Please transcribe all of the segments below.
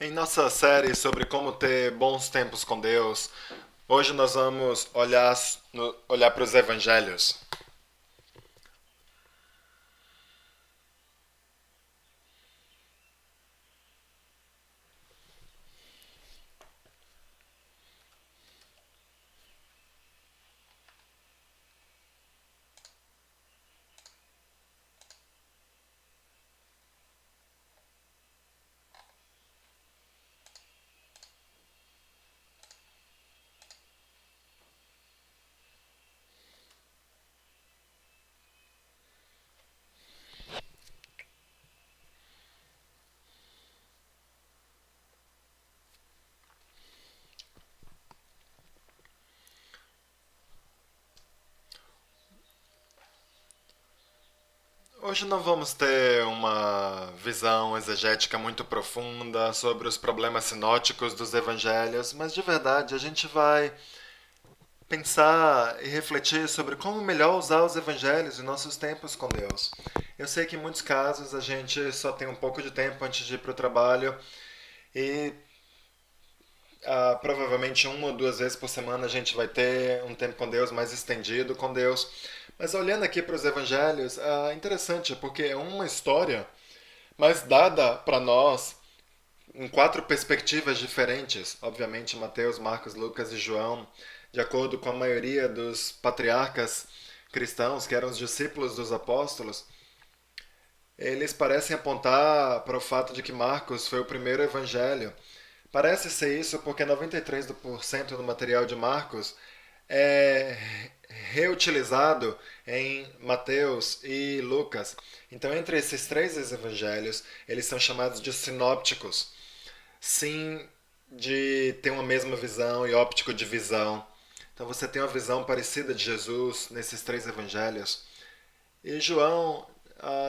Em nossa série sobre como ter bons tempos com Deus, hoje nós vamos olhar para os evangelhos. Hoje não vamos ter uma visão exegética muito profunda sobre os problemas sinóticos dos evangelhos, mas de verdade a gente vai pensar e refletir sobre como melhor usar os evangelhos em nossos tempos com Deus. Eu sei que em muitos casos a gente só tem um pouco de tempo antes de ir para o trabalho e provavelmente uma ou duas vezes por semana a gente vai ter um tempo com Deus mais estendido com Deus. Mas olhando aqui para os evangelhos, é interessante porque é uma história, mas dada para nós em quatro perspectivas diferentes. Obviamente, Mateus, Marcos, Lucas e João, de acordo com a maioria dos patriarcas cristãos, que eram os discípulos dos apóstolos, eles parecem apontar para o fato de que Marcos foi o primeiro evangelho. Parece ser isso porque 93% do material de Marcos é reutilizado em Mateus e Lucas. Então, entre esses três evangelhos, eles são chamados de sinópticos. Sim, de ter uma mesma visão e óptico de visão. Então, você tem uma visão parecida de Jesus nesses três evangelhos. E João,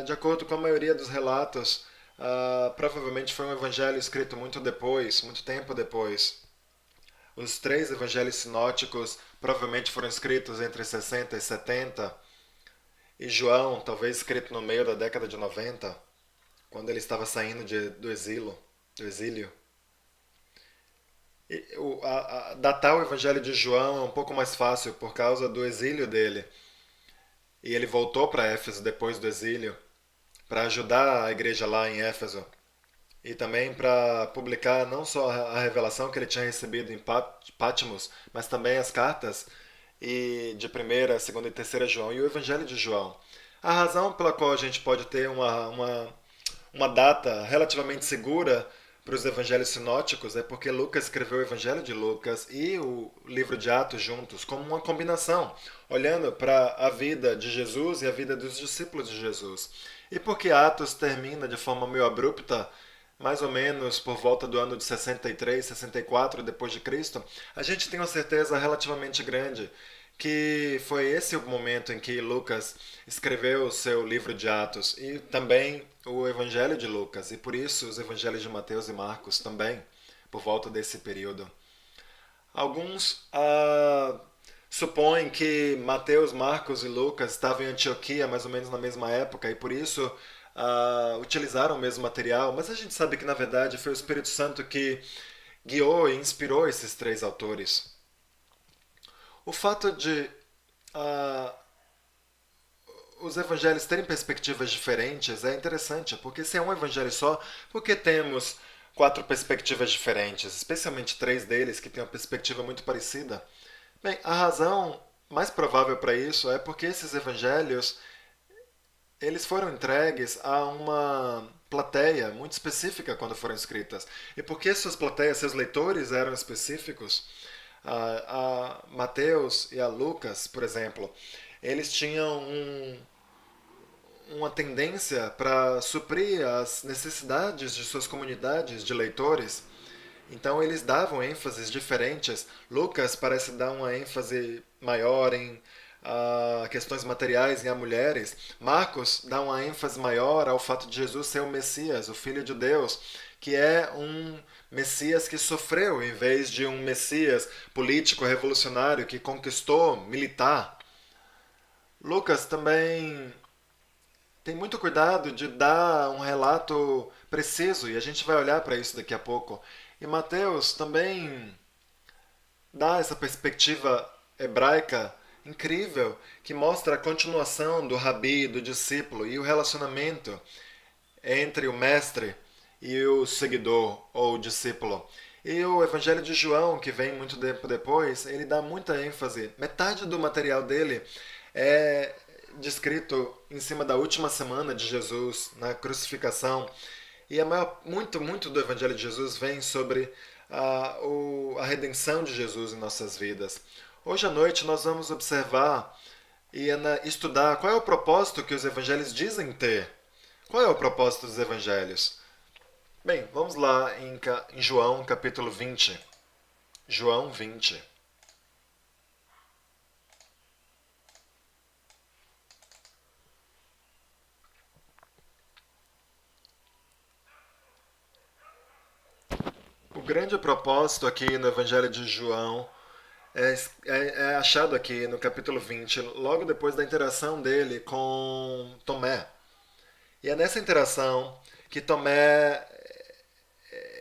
de acordo com a maioria dos relatos, provavelmente foi um evangelho escrito muito depois, muito tempo depois. Os três evangelhos sinóticos provavelmente foram escritos entre 60 e 70, e João, talvez escrito no meio da década de 90, quando ele estava saindo do exílio. Do exílio. Datar o evangelho de João é um pouco mais fácil por causa do exílio dele. E ele voltou para Éfeso depois do exílio para ajudar a igreja lá em Éfeso e também para publicar não só a revelação que ele tinha recebido em Patmos, mas também as cartas e de primeira, segunda e terceira João e o Evangelho de João. A razão pela qual a gente pode ter uma data relativamente segura para os evangelhos sinóticos é porque Lucas escreveu o Evangelho de Lucas e o livro de Atos juntos como uma combinação, olhando para a vida de Jesus e a vida dos discípulos de Jesus. E porque Atos termina de forma meio abrupta, mais ou menos por volta do ano de 63, 64 depois de Cristo, a gente tem uma certeza relativamente grande que foi esse o momento em que Lucas escreveu o seu livro de Atos e também o Evangelho de Lucas, e por isso os Evangelhos de Mateus e Marcos também, por volta desse período. Alguns supõem que Mateus, Marcos e Lucas estavam em Antioquia mais ou menos na mesma época e por isso utilizaram o mesmo material, mas a gente sabe que na verdade foi o Espírito Santo que guiou e inspirou esses três autores. O fato de ah, os evangelhos terem perspectivas diferentes é interessante, porque se é um evangelho só, por que temos quatro perspectivas diferentes, especialmente três deles que têm uma perspectiva muito parecida? Bem, a razão mais provável para isso é porque esses evangelhos eles foram entregues a uma plateia muito específica quando foram escritas. E porque suas plateias, seus leitores eram específicos, a Mateus e a Lucas, por exemplo, eles tinham uma tendência para suprir as necessidades de suas comunidades de leitores. Então eles davam ênfases diferentes. Lucas parece dar uma ênfase maior em questões materiais e a mulheres. Marcos dá uma ênfase maior ao fato de Jesus ser o Messias, o Filho de Deus, que é um Messias que sofreu em vez de um Messias político revolucionário que conquistou militar. Lucas também tem muito cuidado de dar um relato preciso, e a gente vai olhar para isso daqui a pouco. E Mateus também dá essa perspectiva hebraica incrível que mostra a continuação do rabi, do discípulo e o relacionamento entre o mestre e o seguidor ou o discípulo. E o Evangelho de João, que vem muito tempo depois, ele dá muita ênfase. Metade do material dele é descrito em cima da última semana de Jesus, na crucificação. E muito do Evangelho de Jesus vem sobre a redenção de Jesus em nossas vidas. Hoje à noite nós vamos observar e estudar qual é o propósito que os evangelhos dizem ter. Qual é o propósito dos evangelhos? Bem, vamos lá em João capítulo 20. João 20. O grande propósito aqui no Evangelho de João é achado aqui no capítulo 20, logo depois da interação dele com Tomé. E é nessa interação que Tomé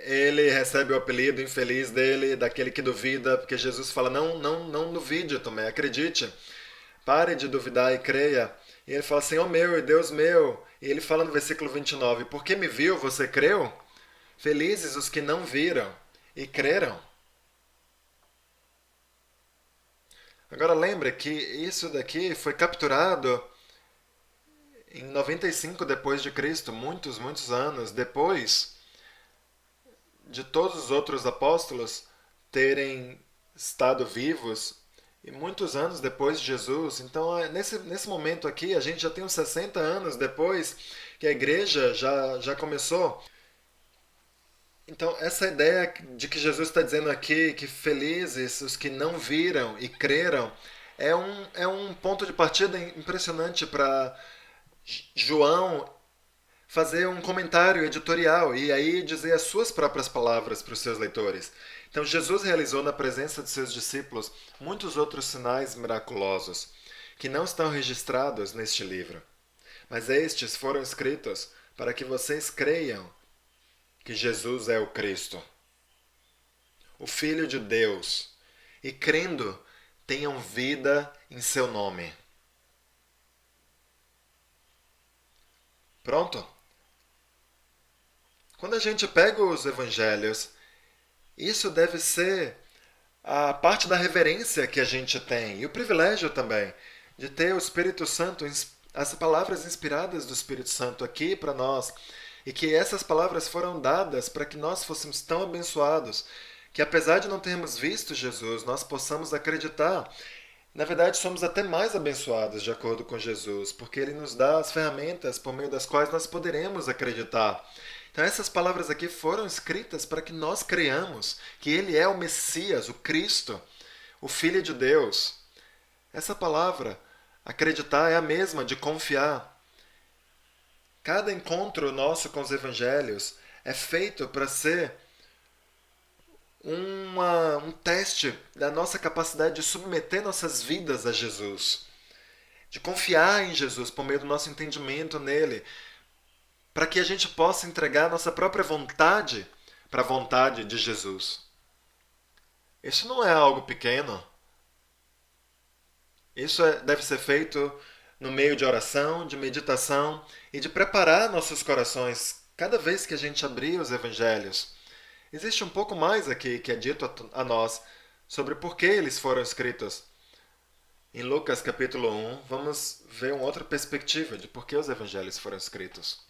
ele recebe o apelido infeliz dele, daquele que duvida, porque Jesus fala: não duvide, Tomé, acredite, pare de duvidar e creia. E ele fala: Senhor meu e Deus meu. E ele fala no versículo 29, porque me viu, você creu? Felizes os que não viram e creram. Agora lembre que isso daqui foi capturado em 95 depois de Cristo, muitos anos depois de todos os outros apóstolos terem estado vivos e muitos anos depois de Jesus. Então, nesse momento aqui, a gente já tem uns 60 anos depois que a igreja já começou. Então, essa ideia de que Jesus está dizendo aqui que felizes os que não viram e creram é um ponto de partida impressionante para João fazer um comentário editorial e aí dizer as suas próprias palavras para os seus leitores. Então, Jesus realizou na presença de seus discípulos muitos outros sinais miraculosos que não estão registrados neste livro. Mas estes foram escritos para que vocês creiam que Jesus é o Cristo, o Filho de Deus, e crendo tenham vida em seu nome. Pronto? Quando a gente pega os evangelhos, isso deve ser a parte da reverência que a gente tem e o privilégio também de ter o Espírito Santo, as palavras inspiradas do Espírito Santo aqui para nós e que essas palavras foram dadas para que nós fôssemos tão abençoados que apesar de não termos visto Jesus, nós possamos acreditar. Na verdade, somos até mais abençoados de acordo com Jesus, porque ele nos dá as ferramentas por meio das quais nós poderemos acreditar. Então, essas palavras aqui foram escritas para que nós creiamos que ele é o Messias, o Cristo, o Filho de Deus. Essa palavra, acreditar, é a mesma de confiar. Cada encontro nosso com os evangelhos é feito para ser um teste da nossa capacidade de submeter nossas vidas a Jesus, de confiar em Jesus por meio do nosso entendimento nele, para que a gente possa entregar a nossa própria vontade para a vontade de Jesus. Isso não é algo pequeno. Isso deve ser feito no meio de oração, de meditação e de preparar nossos corações cada vez que a gente abrir os evangelhos. Existe um pouco mais aqui que é dito a nós sobre por que eles foram escritos. Em Lucas capítulo 1, vamos ver uma outra perspectiva de por que os evangelhos foram escritos.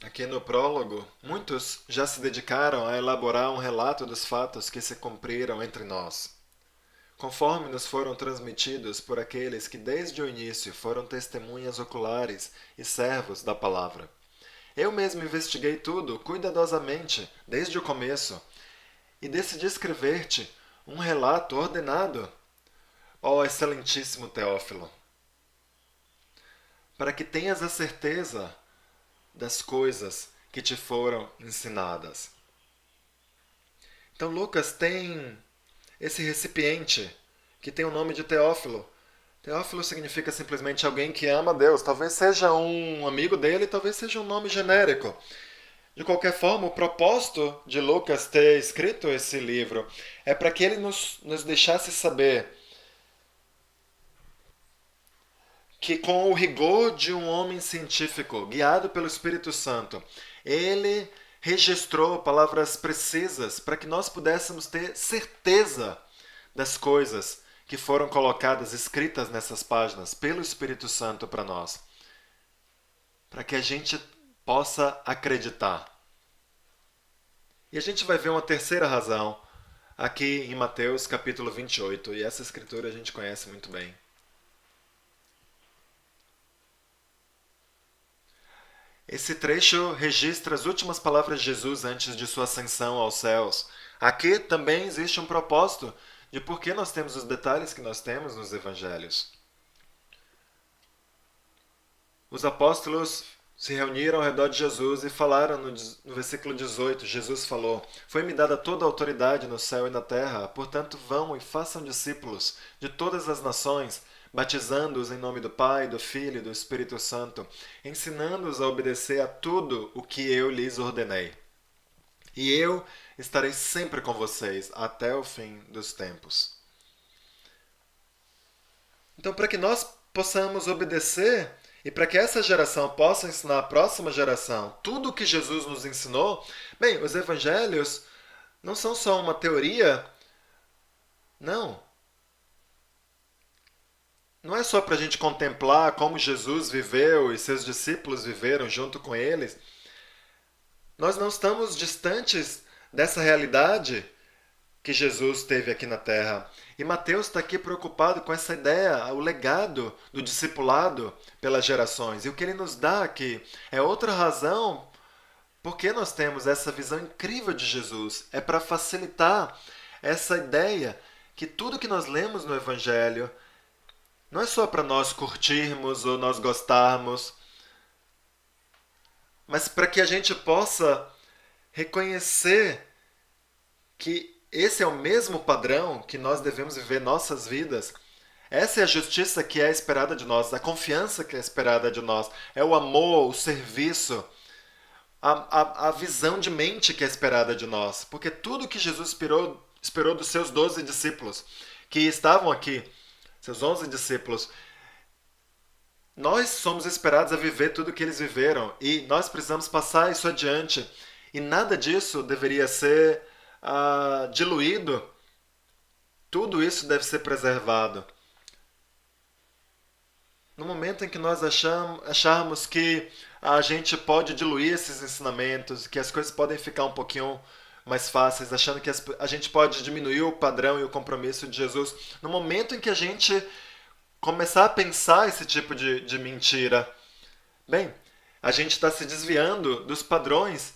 Aqui no prólogo, muitos já se dedicaram a elaborar um relato dos fatos que se cumpriram entre nós, conforme nos foram transmitidos por aqueles que desde o início foram testemunhas oculares e servos da palavra. Eu mesmo investiguei tudo cuidadosamente, desde o começo, e decidi escrever-te um relato ordenado, ó excelentíssimo Teófilo, para que tenhas a certeza das coisas que te foram ensinadas. Então Lucas tem esse recipiente que tem o nome de Teófilo. Teófilo significa simplesmente alguém que ama Deus. Talvez seja um amigo dele, talvez seja um nome genérico. De qualquer forma, o propósito de Lucas ter escrito esse livro é para que ele nos deixasse saber que, com o rigor de um homem científico, guiado pelo Espírito Santo, ele registrou palavras precisas para que nós pudéssemos ter certeza das coisas que foram colocadas, escritas nessas páginas pelo Espírito Santo para nós, para que a gente possa acreditar. E a gente vai ver uma terceira razão aqui em Mateus capítulo 28, e essa escritura a gente conhece muito bem. Esse trecho registra as últimas palavras de Jesus antes de sua ascensão aos céus. Aqui também existe um propósito de por que nós temos os detalhes que nós temos nos evangelhos. Os apóstolos se reuniram ao redor de Jesus e falaram no versículo 18, Jesus falou: Foi-me dada toda a autoridade no céu e na terra, portanto vão e façam discípulos de todas as nações, batizando-os em nome do Pai, do Filho e do Espírito Santo, ensinando-os a obedecer a tudo o que eu lhes ordenei. E eu estarei sempre com vocês até o fim dos tempos. Então, para que nós possamos obedecer e para que essa geração possa ensinar a próxima geração tudo o que Jesus nos ensinou, bem, os evangelhos não são só uma teoria, não. Não é só para a gente contemplar como Jesus viveu e seus discípulos viveram junto com eles. Nós não estamos distantes dessa realidade que Jesus teve aqui na Terra. E Mateus está aqui preocupado com essa ideia, o legado do discipulado pelas gerações. E o que ele nos dá aqui é outra razão por que nós temos essa visão incrível de Jesus. É para facilitar essa ideia que tudo que nós lemos no Evangelho não é só para nós curtirmos ou nós gostarmos, mas para que a gente possa reconhecer que esse é o mesmo padrão que nós devemos viver nossas vidas. Essa é a justiça que é esperada de nós, a confiança que é esperada de nós, é o amor, o serviço, a visão de mente que é esperada de nós. Porque tudo que Jesus esperou dos seus 12 discípulos, que estavam aqui, seus 11 discípulos, nós somos esperados a viver tudo o que eles viveram e nós precisamos passar isso adiante. E nada disso deveria ser diluído. Tudo isso deve ser preservado. No momento em que nós acharmos que a gente pode diluir esses ensinamentos, que as coisas podem ficar um pouquinho mais fáceis, achando que a gente pode diminuir o padrão e o compromisso de Jesus, no momento em que a gente começar a pensar esse tipo de mentira, bem, a gente está se desviando dos padrões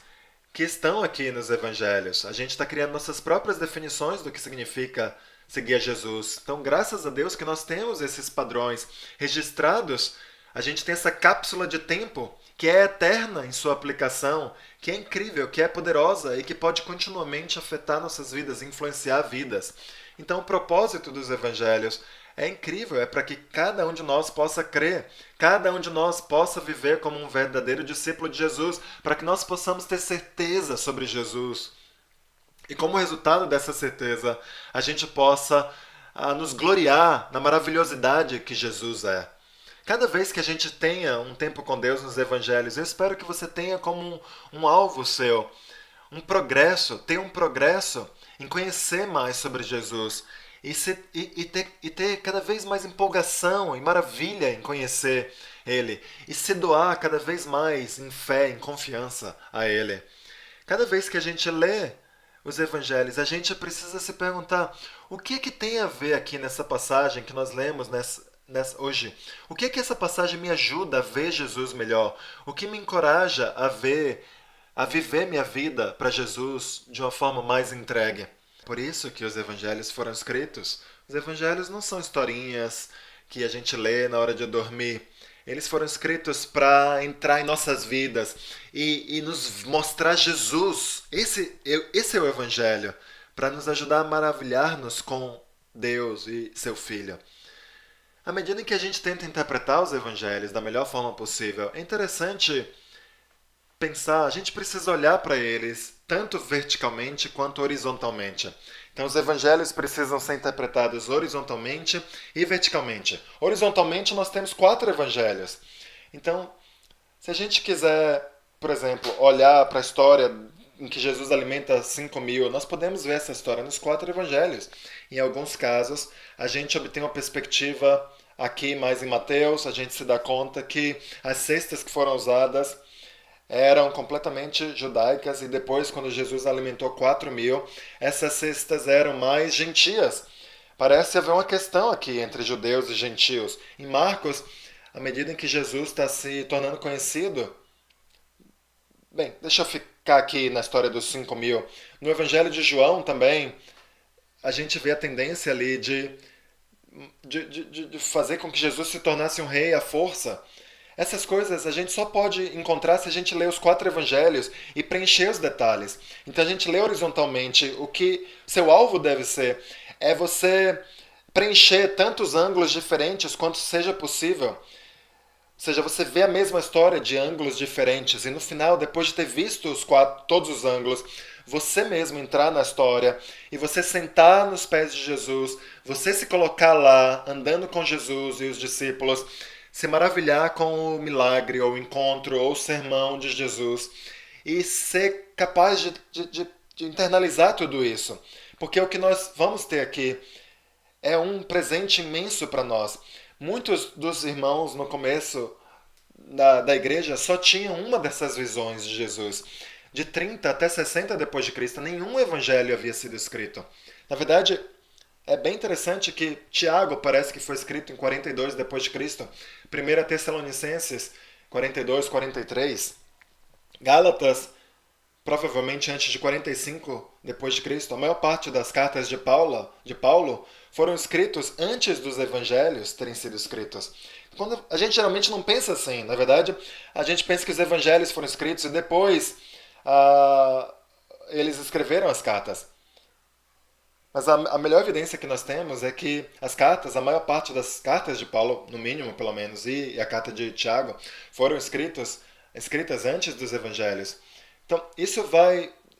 que estão aqui nos evangelhos. A gente está criando nossas próprias definições do que significa seguir a Jesus. Então, graças a Deus que nós temos esses padrões registrados. A gente tem essa cápsula de tempo que é eterna em sua aplicação, que é incrível, que é poderosa e que pode continuamente afetar nossas vidas, influenciar vidas. Então, o propósito dos evangelhos é incrível, é para que cada um de nós possa crer, cada um de nós possa viver como um verdadeiro discípulo de Jesus, para que nós possamos ter certeza sobre Jesus. E como resultado dessa certeza, a gente possa nos gloriar na maravilhosidade que Jesus é. Cada vez que a gente tenha um tempo com Deus nos evangelhos, eu espero que você tenha como um alvo seu, um progresso, tenha um progresso em conhecer mais sobre Jesus e ter cada vez mais empolgação e maravilha em conhecer Ele e se doar cada vez mais em fé, em confiança a Ele. Cada vez que a gente lê os evangelhos, a gente precisa se perguntar o que tem a ver aqui nessa passagem que nós lemos hoje. O que essa passagem me ajuda a ver Jesus melhor? O que me encoraja a viver minha vida para Jesus de uma forma mais entregue? Por isso que os evangelhos foram escritos, Os evangelhos não são historinhas que a gente lê na hora de dormir. Eles foram escritos para entrar em nossas vidas e nos mostrar Jesus. Esse é o Evangelho, para nos ajudar a maravilhar-nos com Deus e seu Filho. À medida em que a gente tenta interpretar os Evangelhos da melhor forma possível, é interessante pensar, a gente precisa olhar para eles tanto verticalmente quanto horizontalmente. Então, os evangelhos precisam ser interpretados horizontalmente e verticalmente. Horizontalmente, nós temos 4 evangelhos. Então, se a gente quiser, por exemplo, olhar para a história em que Jesus alimenta 5.000, nós podemos ver essa história nos 4 evangelhos. Em alguns casos, a gente obtém uma perspectiva aqui mais em Mateus, a gente se dá conta que as cestas que foram usadas eram completamente judaicas e depois, quando Jesus alimentou 4.000, essas cestas eram mais gentias. Parece haver uma questão aqui entre judeus e gentios. Em Marcos, à medida em que Jesus está se tornando conhecido, bem, deixa eu ficar aqui na história dos 5.000. No Evangelho de João também, a gente vê a tendência ali de fazer com que Jesus se tornasse um rei à força. Essas coisas a gente só pode encontrar se a gente ler os 4 evangelhos e preencher os detalhes. Então a gente lê horizontalmente o que seu alvo deve ser. É você preencher tantos ângulos diferentes quanto seja possível. Ou seja, você vê a mesma história de ângulos diferentes e no final, depois de ter visto todos os ângulos, você mesmo entrar na história e você sentar nos pés de Jesus, você se colocar lá, andando com Jesus e os discípulos, se maravilhar com o milagre, ou o encontro, ou o sermão de Jesus e ser capaz de internalizar tudo isso. Porque o que nós vamos ter aqui é um presente imenso para nós. Muitos dos irmãos no começo da igreja só tinham uma dessas visões de Jesus. De 30 até 60 depois de Cristo, nenhum evangelho havia sido escrito. Na verdade, é bem interessante que Tiago parece que foi escrito em 42 depois de Cristo. 1 Tessalonicenses 42, 43. Gálatas provavelmente antes de 45 depois de Cristo. A maior parte das cartas de Paulo foram escritos antes dos evangelhos terem sido escritos. Quando a gente geralmente não pensa assim, na verdade, a gente pensa que os evangelhos foram escritos e depois eles escreveram as cartas. Mas a melhor evidência que nós temos é que as cartas, a maior parte das cartas de Paulo, no mínimo pelo menos, e a carta de Tiago, foram escritas antes dos evangelhos. Então,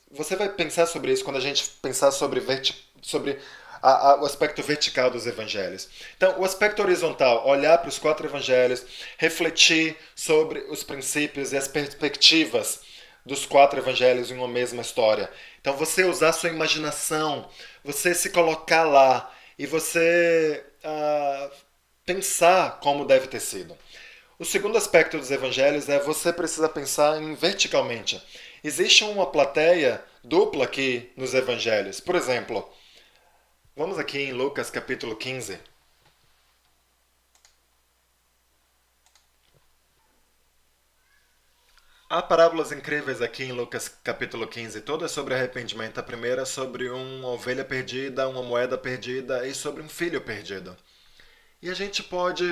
você vai pensar sobre isso quando a gente pensar sobre o aspecto vertical dos evangelhos. Então, o aspecto horizontal, olhar para os 4 evangelhos, refletir sobre os princípios e as perspectivas dos 4 evangelhos em uma mesma história. Então, você usar sua imaginação, você se colocar lá e você pensar como deve ter sido. O segundo aspecto dos evangelhos é você precisa pensar em verticalmente. Existe uma plateia dupla aqui nos evangelhos. Por exemplo, vamos aqui em Lucas capítulo 15. Há parábolas incríveis aqui em Lucas capítulo 15, todas sobre arrependimento. A primeira é sobre uma ovelha perdida, uma moeda perdida e sobre um filho perdido. E a gente pode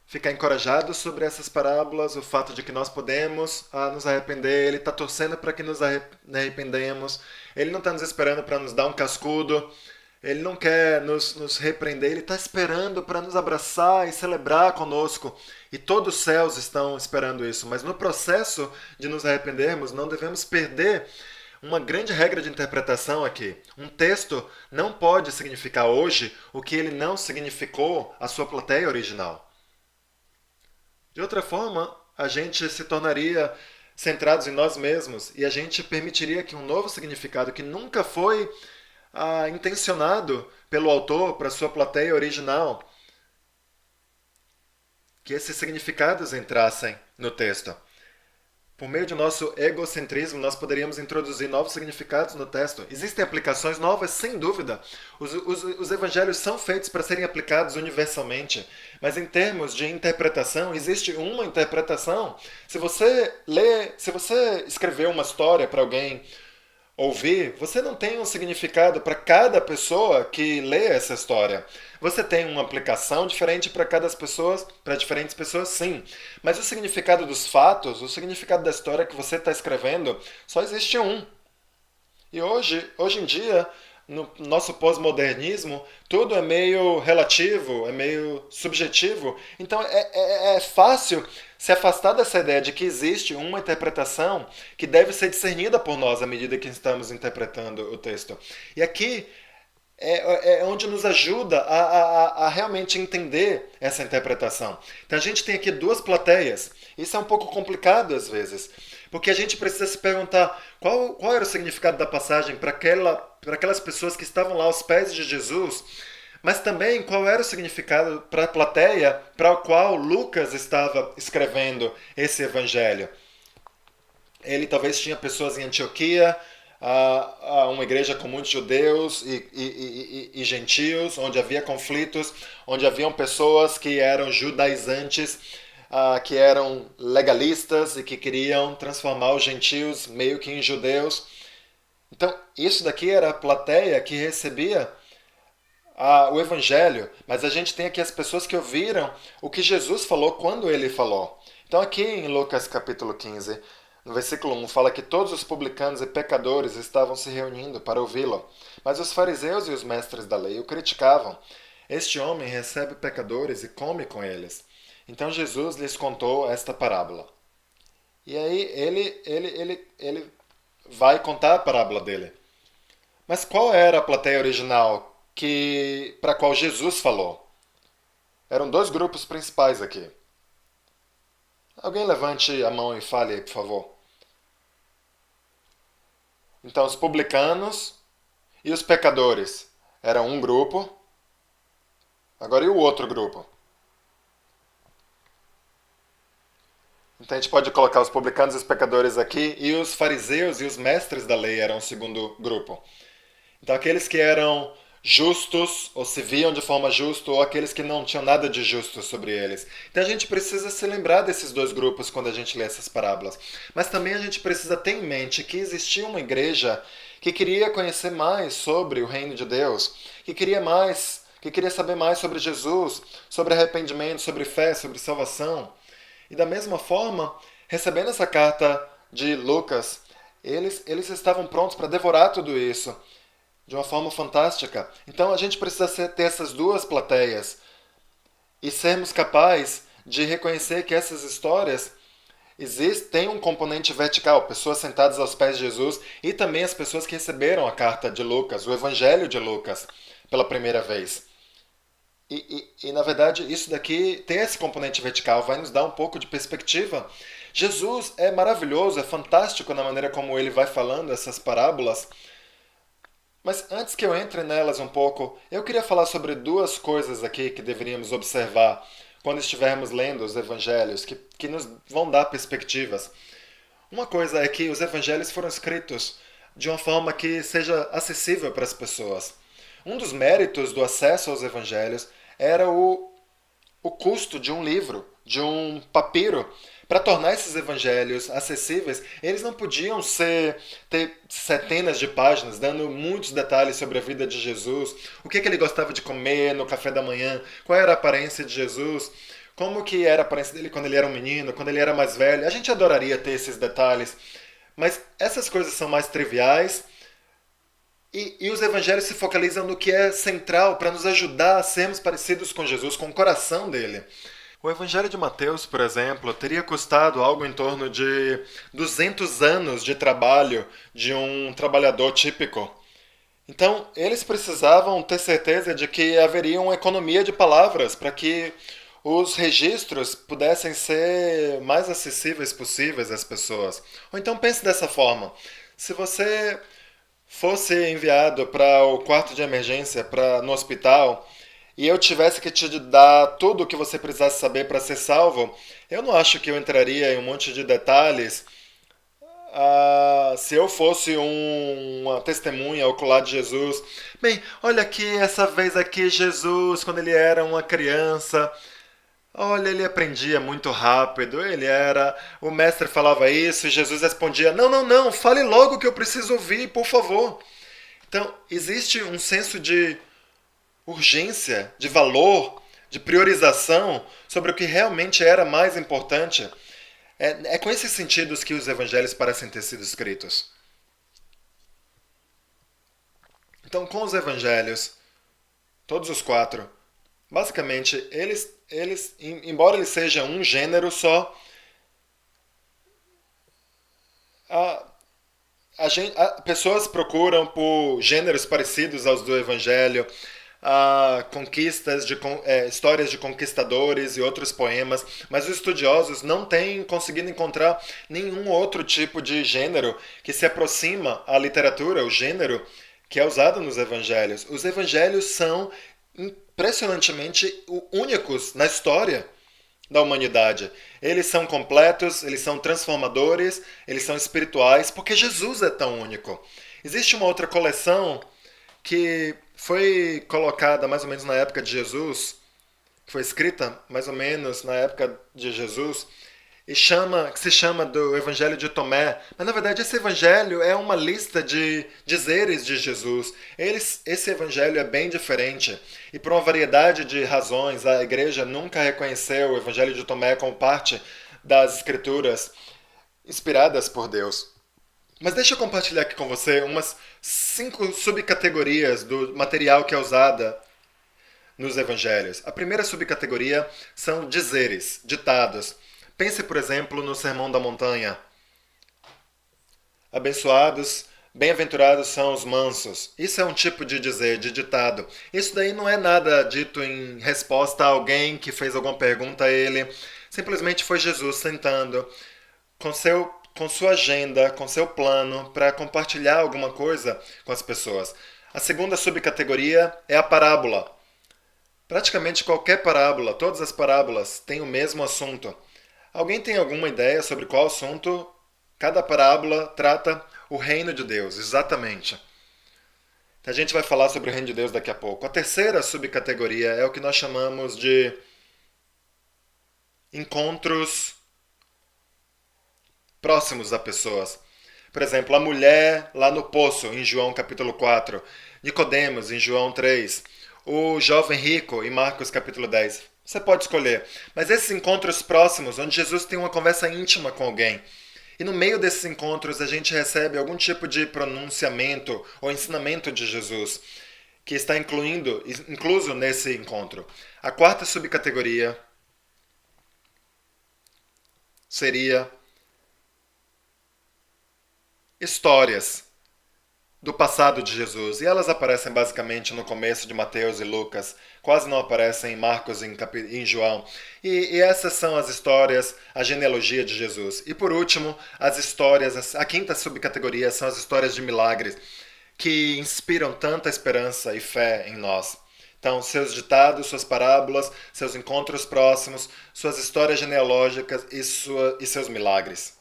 ficar encorajado sobre essas parábolas, o fato de que nós podemos nos arrepender. Ele está torcendo para que nos arrependemos. Ele não está nos esperando para nos dar um cascudo. Ele não quer nos repreender, ele está esperando para nos abraçar e celebrar conosco. E todos os céus estão esperando isso. Mas no processo de nos arrependermos, não devemos perder uma grande regra de interpretação aqui. Um texto não pode significar hoje o que ele não significou à sua plateia original. De outra forma, a gente se tornaria centrados em nós mesmos e a gente permitiria que um novo significado que nunca foi intencionado pelo autor para sua plateia original, que esses significados entrassem no texto. Por meio de nosso egocentrismo, nós poderíamos introduzir novos significados no texto. Existem aplicações novas, sem dúvida. Os evangelhos são feitos para serem aplicados universalmente. Mas em termos de interpretação, existe uma interpretação. Se você escrever uma história para alguém, ouvir, você não tem um significado para cada pessoa que lê essa história. Você tem uma aplicação diferente para diferentes pessoas, sim. Mas o significado dos fatos, o significado da história que você está escrevendo, só existe um. E hoje em dia, no nosso pós-modernismo, tudo é meio relativo, é meio subjetivo. Então é fácil se afastar dessa ideia de que existe uma interpretação que deve ser discernida por nós à medida que estamos interpretando o texto. E aqui é onde nos ajuda a realmente entender essa interpretação. Então a gente tem aqui duas plateias. Isso é um pouco complicado às vezes, porque a gente precisa se perguntar qual era o significado da passagem para aquelas pessoas que estavam lá aos pés de Jesus, mas também qual era o significado para a plateia para a qual Lucas estava escrevendo esse evangelho. Ele talvez tinha pessoas em Antioquia, uma igreja com muitos judeus e gentios, onde havia conflitos, onde haviam pessoas que eram judaizantes, que eram legalistas e que queriam transformar os gentios meio que em judeus. Então, isso daqui era a plateia que recebia o evangelho, mas a gente tem aqui as pessoas que ouviram o que Jesus falou quando ele falou. Então, aqui em Lucas capítulo 15, no versículo 1, fala que todos os publicanos e pecadores estavam se reunindo para ouvi-lo, mas os fariseus e os mestres da lei o criticavam. Este homem recebe pecadores e come com eles. Então Jesus lhes contou esta parábola. E aí ele vai contar a parábola dele. Mas qual era a plateia original para a qual Jesus falou? Eram dois grupos principais aqui. Alguém levante a mão e fale aí, por favor. Então, os publicanos e os pecadores eram um grupo. Agora, e o outro grupo? Então, a gente pode colocar os publicanos e os pecadores aqui, e os fariseus e os mestres da lei eram o segundo grupo. Então, aqueles que eram justos, ou se viam de forma justa, ou aqueles que não tinham nada de justo sobre eles. Então, a gente precisa se lembrar desses dois grupos quando a gente lê essas parábolas. Mas também a gente precisa ter em mente que existia uma igreja que queria conhecer mais sobre o reino de Deus, que queria saber mais sobre Jesus, sobre arrependimento, sobre fé, sobre salvação. E da mesma forma, recebendo essa carta de Lucas, eles estavam prontos para devorar tudo isso de uma forma fantástica. Então a gente precisa ter essas duas plateias e sermos capazes de reconhecer que essas histórias têm um componente vertical, pessoas sentadas aos pés de Jesus e também as pessoas que receberam a carta de Lucas, o Evangelho de Lucas, pela primeira vez. Na verdade, isso daqui, ter esse componente vertical, vai nos dar um pouco de perspectiva. Jesus é maravilhoso, é fantástico na maneira como ele vai falando essas parábolas. Mas antes que eu entre nelas um pouco, eu queria falar sobre duas coisas aqui que deveríamos observar quando estivermos lendo os evangelhos, que nos vão dar perspectivas. Uma coisa é que os evangelhos foram escritos de uma forma que seja acessível para as pessoas. Um dos méritos do acesso aos evangelhos era o custo de um livro, de um papiro. Para tornar esses evangelhos acessíveis, eles não podiam ter centenas de páginas, dando muitos detalhes sobre a vida de Jesus, o que ele gostava de comer no café da manhã, qual era a aparência de Jesus, como que era a aparência dele quando ele era um menino, quando ele era mais velho. A gente adoraria ter esses detalhes, mas essas coisas são mais triviais e os evangelhos se focalizam no que é central para nos ajudar a sermos parecidos com Jesus, com o coração dele. O Evangelho de Mateus, por exemplo, teria custado algo em torno de 200 anos de trabalho de um trabalhador típico. Então, eles precisavam ter certeza de que haveria uma economia de palavras para que os registros pudessem ser mais acessíveis possíveis às pessoas. Ou então pense dessa forma: se você fosse enviado para o quarto de emergência no hospital e eu tivesse que te dar tudo o que você precisasse saber para ser salvo, eu não acho que eu entraria em um monte de detalhes. Se eu fosse uma testemunha ocular de Jesus, bem, olha aqui, essa vez aqui Jesus, quando ele era uma criança. Olha, ele aprendia muito rápido, ele era. O mestre falava isso e Jesus respondia: Não, não, não, fale logo o que eu preciso ouvir, por favor. Então, existe um senso de urgência, de valor, de priorização sobre o que realmente era mais importante. É com esses sentidos que os evangelhos parecem ter sido escritos. Então, com os evangelhos, todos os quatro, basicamente, embora eles sejam um gênero só, a, pessoas procuram por gêneros parecidos aos do Evangelho, conquistas histórias de conquistadores e outros poemas, mas os estudiosos não têm conseguido encontrar nenhum outro tipo de gênero que se aproxima à literatura, o gênero que é usado nos Evangelhos. Os Evangelhos são impressionantemente únicos na história da humanidade. Eles são completos, eles são transformadores, eles são espirituais, porque Jesus é tão único. Existe uma outra coleção que foi colocada mais ou menos na época de Jesus, que foi escrita mais ou menos na época de Jesus, que se chama do Evangelho de Tomé. Mas na verdade esse evangelho é uma lista de dizeres de Jesus. Esse evangelho é bem diferente. E por uma variedade de razões, a igreja nunca reconheceu o Evangelho de Tomé como parte das escrituras inspiradas por Deus. Mas deixa eu compartilhar aqui com você umas 5 subcategorias do material que é usada nos evangelhos. A primeira subcategoria são dizeres, ditados. Pense, por exemplo, no Sermão da Montanha. Abençoados, bem-aventurados são os mansos. Isso é um tipo de dizer, de ditado. Isso daí não é nada dito em resposta a alguém que fez alguma pergunta a ele. Simplesmente foi Jesus sentando com sua agenda, com seu plano para compartilhar alguma coisa com as pessoas. A segunda subcategoria é a parábola. Praticamente qualquer parábola, todas as parábolas têm o mesmo assunto. Alguém tem alguma ideia sobre qual assunto cada parábola trata? O reino de Deus, exatamente. A gente vai falar sobre o reino de Deus daqui a pouco. A terceira subcategoria é o que nós chamamos de encontros próximos a pessoas. Por exemplo, a mulher lá no poço, em João capítulo 4. Nicodemos, em João 3. O jovem rico, em Marcos capítulo 10. Você pode escolher. Mas esses encontros próximos, onde Jesus tem uma conversa íntima com alguém, e no meio desses encontros a gente recebe algum tipo de pronunciamento ou ensinamento de Jesus, que está incluso nesse encontro. A quarta subcategoria seria histórias do passado de Jesus. E elas aparecem basicamente no começo de Mateus e Lucas. Quase não aparecem em Marcos e em João. E essas são as histórias, a genealogia de Jesus. E por último, as histórias, a quinta subcategoria são as histórias de milagres, que inspiram tanta esperança e fé em nós. Então, seus ditados, suas parábolas, seus encontros próximos, suas histórias genealógicas e seus milagres.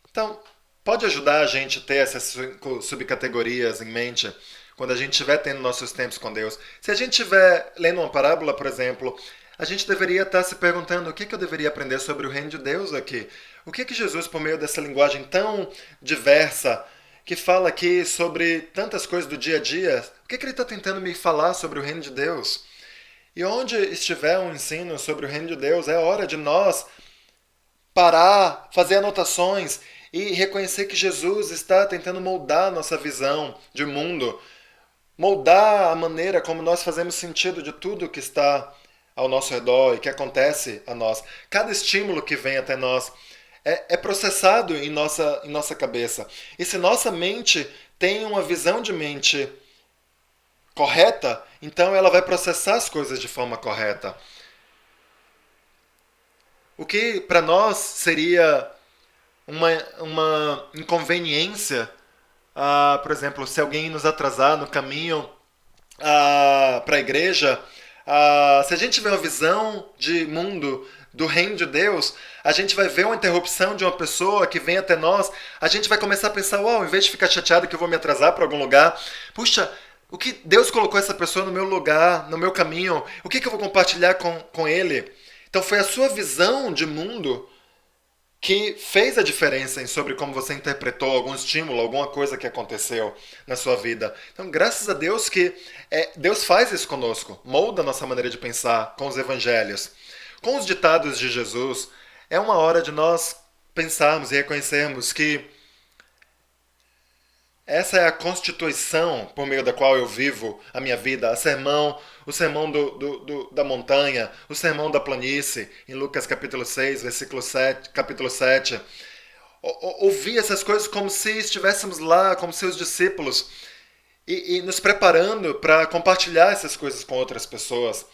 Então, pode ajudar a gente a ter essas subcategorias em mente quando a gente estiver tendo nossos tempos com Deus. Se a gente estiver lendo uma parábola, por exemplo, a gente deveria estar se perguntando o que eu deveria aprender sobre o reino de Deus aqui. O que Jesus, por meio dessa linguagem tão diversa, que fala aqui sobre tantas coisas do dia a dia, o que ele está tentando me falar sobre o reino de Deus? E onde estiver um ensino sobre o reino de Deus, é hora de nós parar, fazer anotações e reconhecer que Jesus está tentando moldar nossa visão de mundo, moldar a maneira como nós fazemos sentido de tudo que está ao nosso redor e que acontece a nós. Cada estímulo que vem até nós é processado em nossa cabeça. E se nossa mente tem uma visão de mente correta, então ela vai processar as coisas de forma correta. O que para nós seria uma inconveniência, por exemplo, se alguém nos atrasar no caminho para a igreja, se a gente tiver uma visão de mundo do reino de Deus, a gente vai ver uma interrupção de uma pessoa que vem até nós, a gente vai começar a pensar, uau, em vez de ficar chateado que eu vou me atrasar para algum lugar, puxa, O que Deus colocou essa pessoa no meu lugar, no meu caminho, o que eu vou compartilhar com ele? Então foi a sua visão de mundo que fez a diferença em sobre como você interpretou algum estímulo, alguma coisa que aconteceu na sua vida. Então, graças a Deus que Deus faz isso conosco, molda a nossa maneira de pensar com os evangelhos. Com os ditados de Jesus, é uma hora de nós pensarmos e reconhecermos que essa é a constituição por meio da qual eu vivo a minha vida. O sermão da montanha, o sermão da planície, em Lucas capítulo 6, versículo 7, capítulo 7. Ouvir essas coisas como se estivéssemos lá, como seus discípulos, e nos preparando para compartilhar essas coisas com outras pessoas.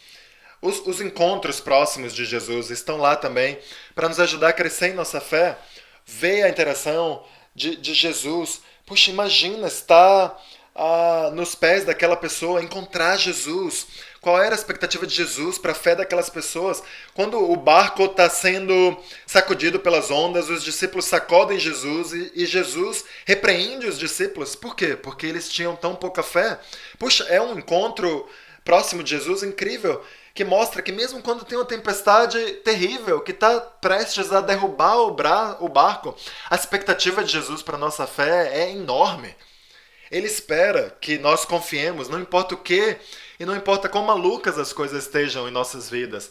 Os encontros próximos de Jesus estão lá também para nos ajudar a crescer em nossa fé, ver a interação de Jesus. Puxa, imagina estar nos pés daquela pessoa, encontrar Jesus. Qual era a expectativa de Jesus para a fé daquelas pessoas? Quando o barco está sendo sacudido pelas ondas, os discípulos sacodem Jesus e Jesus repreende os discípulos. Por quê? Porque eles tinham tão pouca fé. Puxa, é um encontro próximo de Jesus incrível, que mostra que mesmo quando tem uma tempestade terrível, que está prestes a derrubar o barco, a expectativa de Jesus para a nossa fé é enorme. Ele espera que nós confiemos, não importa o que, e não importa quão malucas as coisas estejam em nossas vidas.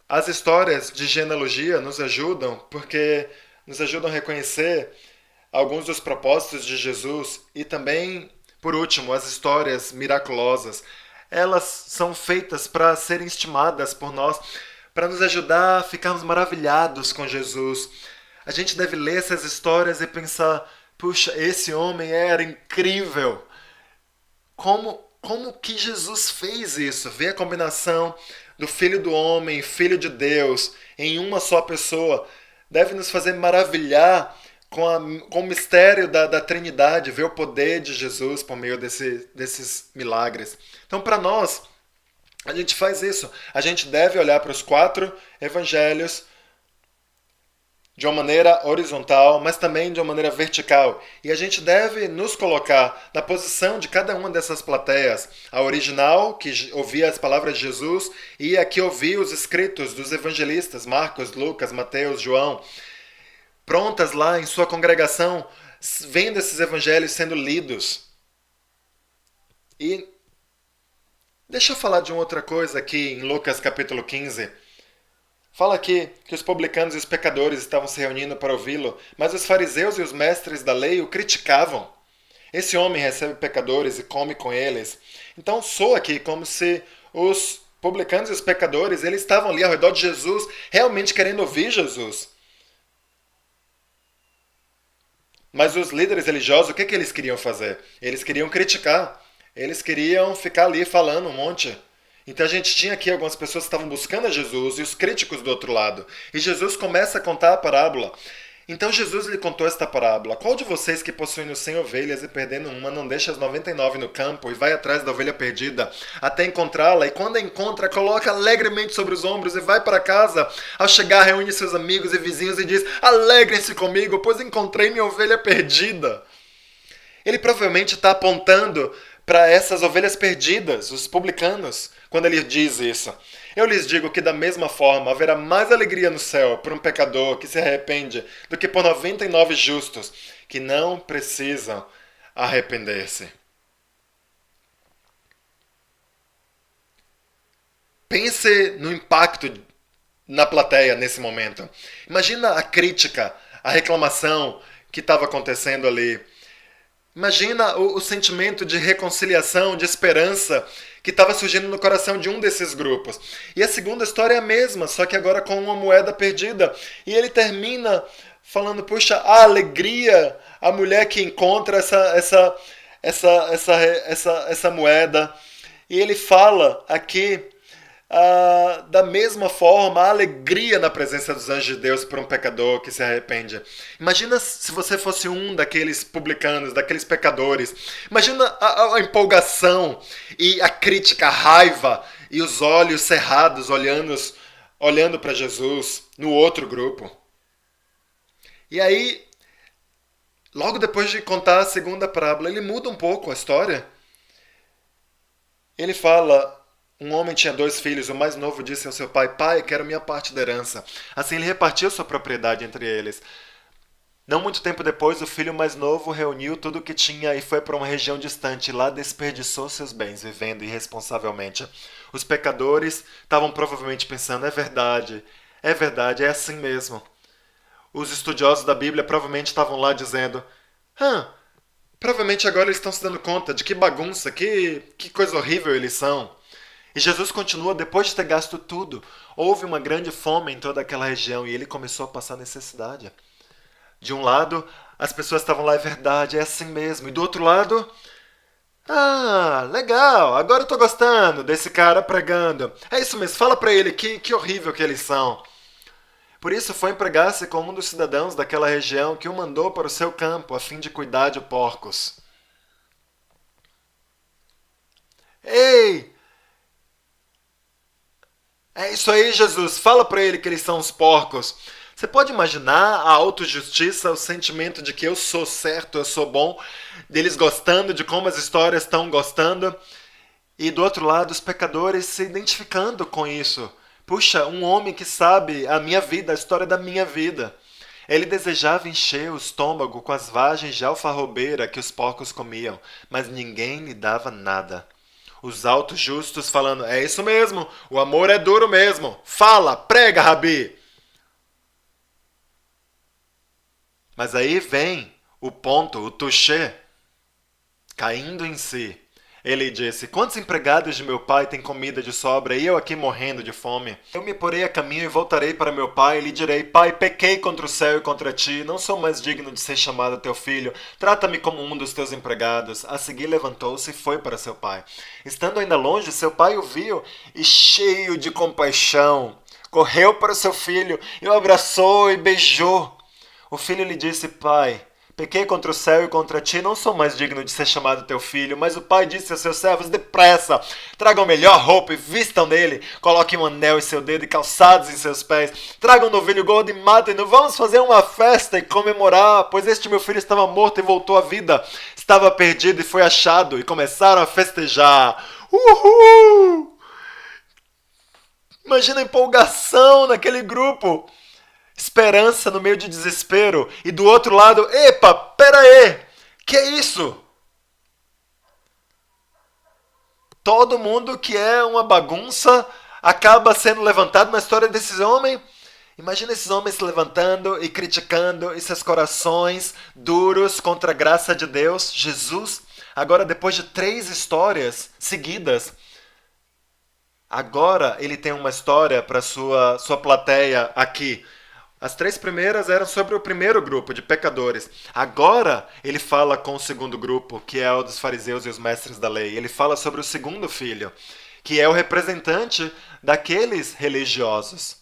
As histórias de genealogia nos ajudam, porque nos ajudam a reconhecer alguns dos propósitos de Jesus e também, por último, as histórias miraculosas. Elas são feitas para serem estimadas por nós, para nos ajudar a ficarmos maravilhados com Jesus. A gente deve ler essas histórias e pensar, puxa, esse homem era incrível. Como que Jesus fez isso? Ver a combinação do Filho do Homem, Filho de Deus, em uma só pessoa, deve nos fazer maravilhar com o mistério da Trindade, ver o poder de Jesus por meio desses milagres. Então, para nós, a gente faz isso. A gente deve olhar para os 4 evangelhos de uma maneira horizontal, mas também de uma maneira vertical. E a gente deve nos colocar na posição de cada uma dessas plateias. A original, que ouvia as palavras de Jesus, e a que ouvia os escritos dos evangelistas, Marcos, Lucas, Mateus, João, prontas lá em sua congregação, vendo esses evangelhos sendo lidos. E deixa eu falar de uma outra coisa aqui em Lucas capítulo 15. Fala aqui que os publicanos e os pecadores estavam se reunindo para ouvi-lo, mas os fariseus e os mestres da lei o criticavam. Esse homem recebe pecadores e come com eles. Então soa aqui como se os publicanos e os pecadores eles estavam ali ao redor de Jesus, realmente querendo ouvir Jesus. Mas os líderes religiosos, o que eles queriam fazer? Eles queriam criticar. Eles queriam ficar ali falando um monte. Então a gente tinha aqui algumas pessoas que estavam buscando a Jesus e os críticos do outro lado. E Jesus começa a contar a parábola. Então Jesus lhe contou esta parábola. Qual de vocês que possuindo 100 ovelhas e perdendo uma não deixa as 99 no campo e vai atrás da ovelha perdida até encontrá-la? E quando a encontra, coloca alegremente sobre os ombros e vai para casa. Ao chegar, reúne seus amigos e vizinhos e diz: alegrem-se comigo, pois encontrei minha ovelha perdida. Ele provavelmente está apontando para essas ovelhas perdidas, os publicanos, quando ele diz isso. Eu lhes digo que da mesma forma haverá mais alegria no céu por um pecador que se arrepende do que por 99 justos que não precisam arrepender-se. Pense no impacto na plateia nesse momento. Imagina a crítica, a reclamação que estava acontecendo ali. Imagina o sentimento de reconciliação, de esperança que estava surgindo no coração de um desses grupos. E a segunda história é a mesma, só que agora com uma moeda perdida. E ele termina falando, puxa, a alegria, a mulher que encontra essa moeda. E ele fala aqui, da mesma forma, a alegria na presença dos anjos de Deus por um pecador que se arrepende. Imagina se você fosse um daqueles publicanos, daqueles pecadores. Imagina a empolgação e a crítica, a raiva e os olhos cerrados olhando para Jesus no outro grupo. E aí, logo depois de contar a segunda parábola, ele muda um pouco a história. Ele fala, um homem tinha dois filhos, o mais novo disse ao seu pai, pai, quero minha parte da herança. Assim ele repartiu sua propriedade entre eles. Não muito tempo depois, o filho mais novo reuniu tudo o que tinha e foi para uma região distante. Lá desperdiçou seus bens, vivendo irresponsavelmente. Os pecadores estavam provavelmente pensando: é verdade, é assim mesmo. Os estudiosos da Bíblia provavelmente estavam lá dizendo: Hã, provavelmente agora eles estão se dando conta de que bagunça, que coisa horrível eles são. E Jesus continua: depois de ter gasto tudo, houve uma grande fome em toda aquela região e ele começou a passar necessidade. De um lado, as pessoas estavam lá, é verdade, é assim mesmo. E do outro lado, ah, legal, agora eu tô gostando desse cara pregando. É isso mesmo, fala pra ele que horrível que eles são. Por isso foi empregar-se como um dos cidadãos daquela região que o mandou para o seu campo a fim de cuidar de porcos. Ei, é isso aí, Jesus. Fala pra ele que eles são os porcos. Você pode imaginar a autojustiça, o sentimento de que eu sou certo, eu sou bom, deles gostando de como as histórias estão gostando, e do outro lado os pecadores se identificando com isso. Puxa, um homem que sabe a minha vida, a história da minha vida. Ele desejava encher o estômago com as vagens de alfarrobeira que os porcos comiam, mas ninguém lhe dava nada. Os altos justos falando: é isso mesmo, o amor é duro mesmo. Fala, prega, Rabi. Mas aí vem o ponto, o touché, caindo em si. Ele disse: quantos empregados de meu pai têm comida de sobra e eu aqui morrendo de fome? Eu me porei a caminho e voltarei para meu pai e lhe direi: pai, pequei contra o céu e contra ti, não sou mais digno de ser chamado teu filho, trata-me como um dos teus empregados. A seguir levantou-se e foi para seu pai. Estando ainda longe, seu pai o viu e, cheio de compaixão, correu para o seu filho e o abraçou e beijou. O filho lhe disse: pai, pequei contra o céu e contra ti, não sou mais digno de ser chamado teu filho. Mas o pai disse aos seus servos: depressa, tragam melhor roupa e vistam nele, coloquem um anel em seu dedo e calçados em seus pés, tragam um novilho gordo e matem-no, vamos fazer uma festa e comemorar, pois este meu filho estava morto e voltou à vida, estava perdido e foi achado, e começaram a festejar. Uhul! Imagina a empolgação naquele grupo. Esperança no meio de desespero. E do outro lado, epa, pera aí, que é isso? Todo mundo que é uma bagunça acaba sendo levantado na história desses homens. Imagina esses homens se levantando e criticando e seus corações duros contra a graça de Deus, Jesus. Agora, depois de 3 histórias seguidas, agora ele tem uma história para sua plateia aqui. As 3 primeiras eram sobre o primeiro grupo de pecadores. Agora ele fala com o segundo grupo, que é o dos fariseus e os mestres da lei. Ele fala sobre o segundo filho, que é o representante daqueles religiosos.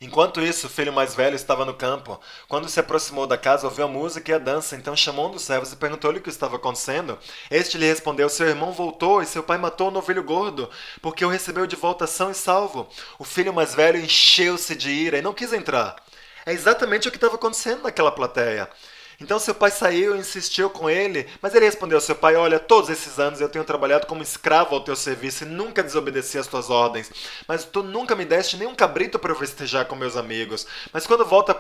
Enquanto isso, o filho mais velho estava no campo. Quando se aproximou da casa, ouviu a música e a dança. Então chamou um dos servos e perguntou-lhe o que estava acontecendo. Este lhe respondeu: seu irmão voltou e seu pai matou o novilho gordo, porque o recebeu de volta são e salvo. O filho mais velho encheu-se de ira e não quis entrar. É exatamente o que estava acontecendo naquela plateia. Então seu pai saiu e insistiu com ele, mas ele respondeu ao seu pai: olha, todos esses anos eu tenho trabalhado como escravo ao teu serviço e nunca desobedeci às tuas ordens, mas tu nunca me deste nem um cabrito para eu festejar com meus amigos. Mas quando volta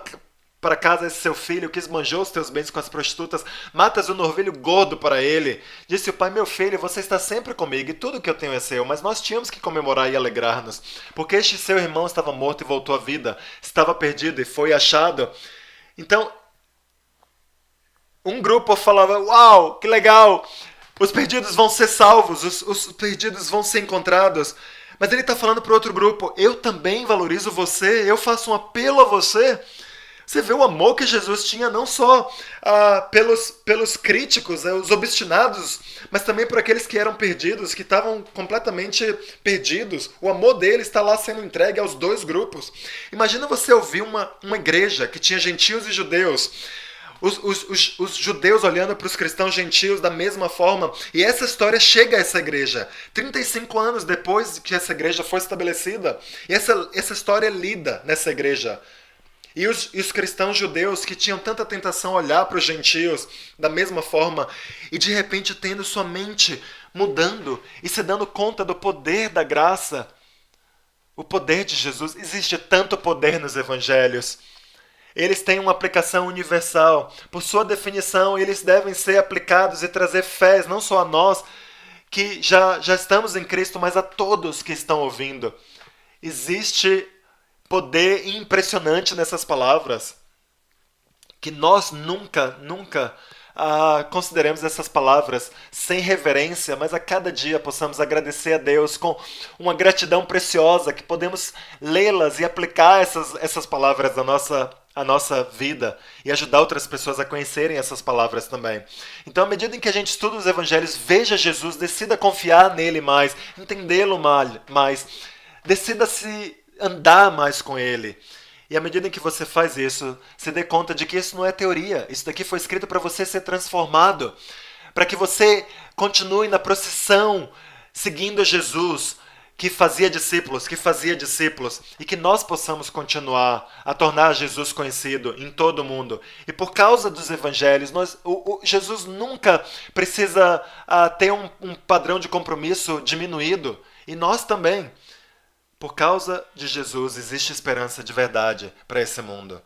para casa esse seu filho que esbanjou os teus bens com as prostitutas, matas um novilho gordo para ele. Disse o pai: meu filho, você está sempre comigo e tudo que eu tenho é seu, mas nós tínhamos que comemorar e alegrar-nos, porque este seu irmão estava morto e voltou à vida, estava perdido e foi achado. Então um grupo falava: uau, que legal, os perdidos vão ser salvos, os perdidos vão ser encontrados. Mas ele está falando para outro grupo: eu também valorizo você, eu faço um apelo a você. Você vê o amor que Jesus tinha não só pelos críticos, os obstinados, mas também por aqueles que eram perdidos, que estavam completamente perdidos. O amor dele está lá sendo entregue aos 2 grupos. Imagina você ouvir uma igreja que tinha gentios e judeus, os judeus olhando para os cristãos gentios da mesma forma. E essa história chega a essa igreja 35 anos depois que essa igreja foi estabelecida. E essa história é lida nessa igreja. E os cristãos judeus que tinham tanta tentação a olhar para os gentios da mesma forma e de repente tendo sua mente mudando e se dando conta do poder da graça. O poder de Jesus. Existe tanto poder nos evangelhos. Eles têm uma aplicação universal. Por sua definição, eles devem ser aplicados e trazer fé, não só a nós, que já estamos em Cristo, mas a todos que estão ouvindo. Existe poder impressionante nessas palavras, que nós nunca consideremos essas palavras sem reverência, mas a cada dia possamos agradecer a Deus com uma gratidão preciosa, que podemos lê-las e aplicar essas palavras à nossa vida e ajudar outras pessoas a conhecerem essas palavras também. Então, à medida em que a gente estuda os evangelhos, veja Jesus, decida confiar nele mais, entendê-lo mais, decida se andar mais com ele. E à medida em que você faz isso, se dê conta de que isso não é teoria. Isso daqui foi escrito para você ser transformado. Para que você continue na procissão, seguindo Jesus, que fazia discípulos. E que nós possamos continuar a tornar Jesus conhecido em todo o mundo. E por causa dos evangelhos, Jesus nunca precisa ter um padrão de compromisso diminuído. E nós também. Por causa de Jesus, existe esperança de verdade para esse mundo.